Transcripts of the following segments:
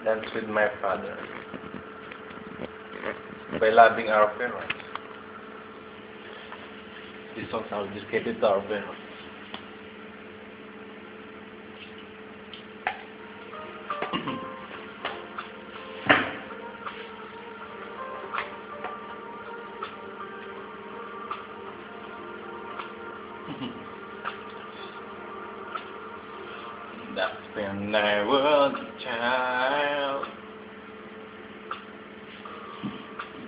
dance with my father by loving our parents. These songs are dedicated to our parents. That's when I was a child,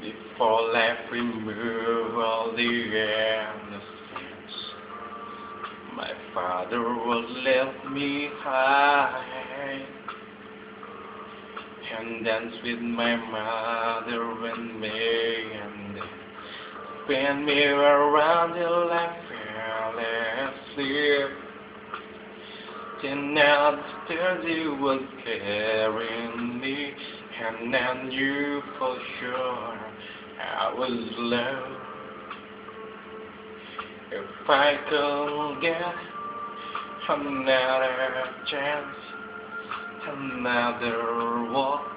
before life removed all the innocence. My father would left me high and dance with my mother and me, and spin me around till I fell asleep. Then downstairs he was carrying me, and I knew for sure I was loved. If I could get another chance, another walk,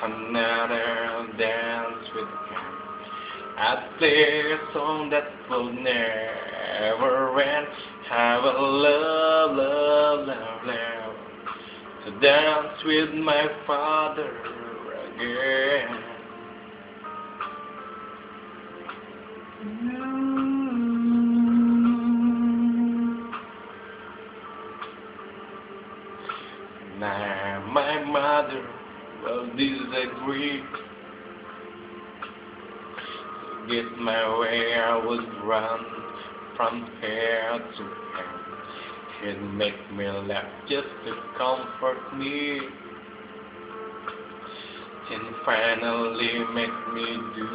another dance with him, I'd play a song that will never end. I will love, love, love, love to dance with my father again. Now my mother will disagree. To get my way, I would run from here to here. He'd make me laugh just to comfort me, then finally make me do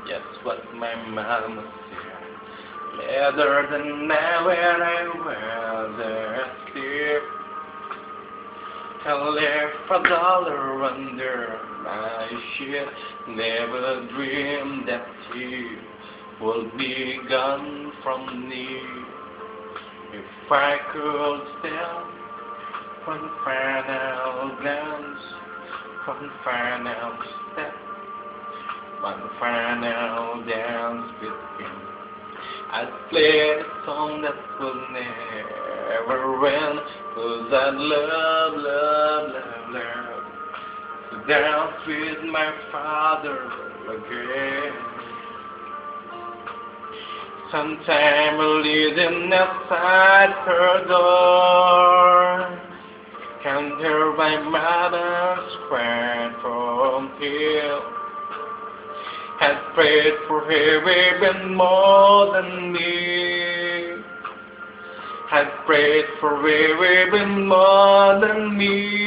just what my mama said. Later the night when I was asleep, I left $1 under my sheet. Never dreamed that he would be gone from me. If I could steal one final glance, one final step, one final dance with him, I'd play a song that will never end, 'cause I'd love, love, love, love to dance with my father again. Sometime leading outside her door, can hear my mother's cry from here. Had prayed for her even more than me. Had prayed for her even more than me.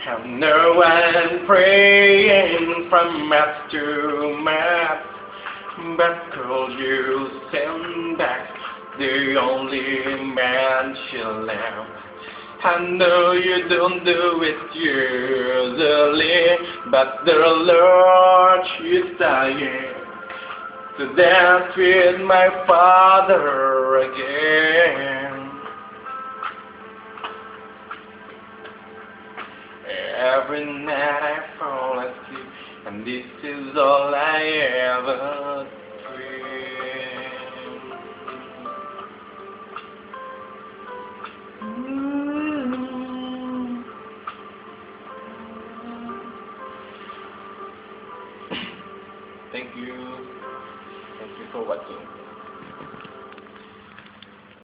And no one praying from mass to mass, but could you send back the only man she'll have? I know you don't do it usually, but the Lord, she's dying to dance with my father again. Every night I fall asleep, and this is all I ever dream. Thank you for watching.